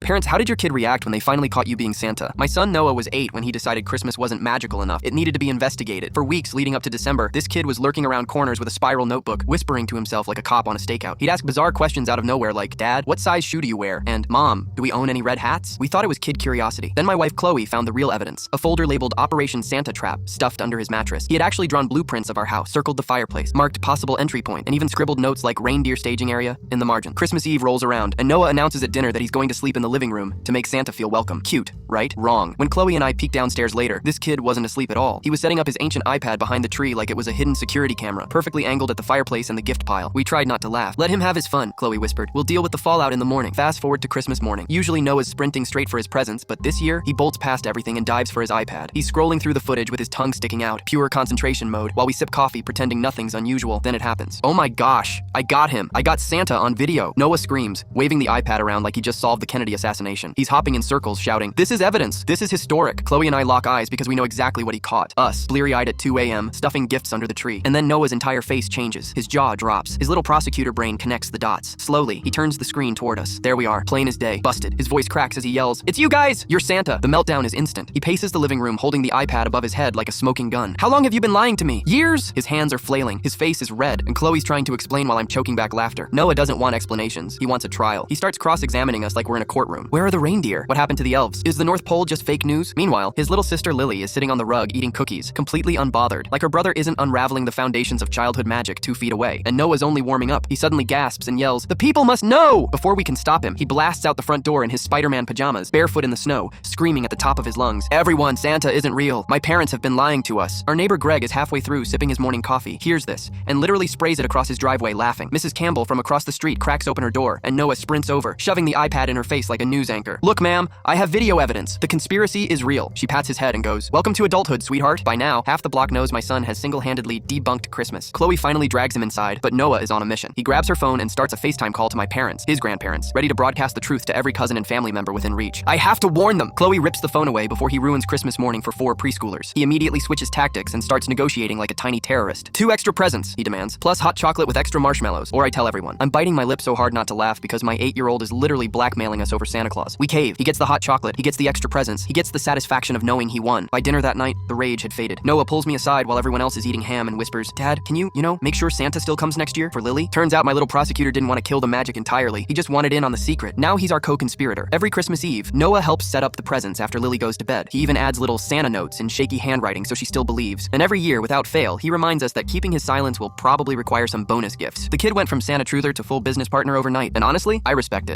Parents, how did your kid react when they finally caught you being Santa? My son Noah was 8 when he decided Christmas wasn't magical enough. It needed to be investigated. For weeks leading up to December, this kid was lurking around corners with a spiral notebook, whispering to himself like a cop on a stakeout. He'd ask bizarre questions out of nowhere like, "Dad, what size shoe do you wear?" And, "Mom, do we own any red hats?" We thought it was kid curiosity. Then my wife Chloe found the real evidence, a folder labeled Operation Santa Trap, stuffed under his mattress. He had actually drawn blueprints of our house, circled the fireplace, marked possible entry point, and even scribbled notes like reindeer staging area in the margin. Christmas Eve rolls around, and Noah announces at dinner that he's going to sleep in the living room to make Santa feel welcome. Cute, right? Wrong. When Chloe and I peeked downstairs later, this kid wasn't asleep at all. He was setting up his ancient iPad behind the tree like it was a hidden security camera, perfectly angled at the fireplace and the gift pile. We tried not to laugh. "Let him have his fun," Chloe whispered. "We'll deal with the fallout in the morning." Fast forward to Christmas morning. Usually Noah's sprinting straight for his presents, but this year, he bolts past everything and dives for his iPad. He's scrolling through the footage with his tongue sticking out, pure concentration mode, while we sip coffee pretending nothing's unusual. Then it happens. "Oh my gosh, I got him. I got Santa on video." Noah screams, waving the iPad around like he just solved the Kennedy assassination. He's hopping in circles, shouting, "This is evidence. This is historic." Chloe and I lock eyes because we know exactly what he caught. Us, bleary-eyed at 2 a.m., stuffing gifts under the tree. And then Noah's entire face changes. His jaw drops. His little prosecutor brain connects the dots. Slowly, he turns the screen toward us. There we are, plain as day, busted. His voice cracks as he yells, "It's you guys! You're Santa!" The meltdown is instant. He paces the living room holding the iPad above his head like a smoking gun. "How long have you been lying to me? Years?" His hands are flailing. His face is red, and Chloe's trying to explain while I'm choking back laughter. Noah doesn't want explanations. He wants a trial. He starts cross-examining us like we're in a courtroom. "Where are the reindeer? What happened to the elves? Is the North Pole just fake news?" Meanwhile, his little sister Lily is sitting on the rug eating cookies, completely unbothered, like her brother isn't unraveling the foundations of childhood magic 2 feet away. And Noah's only warming up. He suddenly gasps and yells, "The people must know!" Before we can stop him, he blasts out the front door in his Spider-Man pajamas, barefoot in the snow, screaming at the top of his lungs, "Everyone, Santa isn't real. My parents have been lying to us." Our neighbor Greg is halfway through sipping his morning coffee, hears this, and literally sprays it across his driveway laughing. Mrs. Campbell from across the street cracks open her door, and Noah sprints over, shoving the iPad in her face like a news anchor. "Look, ma'am, I have video evidence. The conspiracy is real." She pats his head and goes, "Welcome to adulthood, sweetheart." By now, half the block knows my son has single-handedly debunked Christmas. Chloe finally drags him inside, but Noah is on a mission. He grabs her phone and starts a FaceTime call to my parents, his grandparents, ready to broadcast the truth to every cousin and family member within reach. "I have to warn them." Chloe rips the phone away before he ruins Christmas morning for 4 preschoolers. He immediately switches tactics and starts negotiating like a tiny terrorist. "2 extra presents," he demands, "plus hot chocolate with extra marshmallows, or I tell everyone." I'm biting my lip so hard not to laugh because my 8-year-old is literally blackmailing us over Santa Claus. We cave. He gets the hot chocolate. He gets the extra presents. He gets the satisfaction of knowing he won. By dinner that night, the rage had faded. Noah pulls me aside while everyone else is eating ham and whispers, "Dad, can you make sure Santa still comes next year for Lily?" Turns out my little prosecutor didn't want to kill the magic entirely. He just wanted in on the secret. Now he's our co-conspirator. Every Christmas Eve, Noah helps set up the presents after Lily goes to bed. He even adds little Santa notes in shaky handwriting so she still believes. And every year, without fail, he reminds us that keeping his silence will probably require some bonus gifts. The kid went from Santa truther to full business partner overnight, and honestly, I respect it.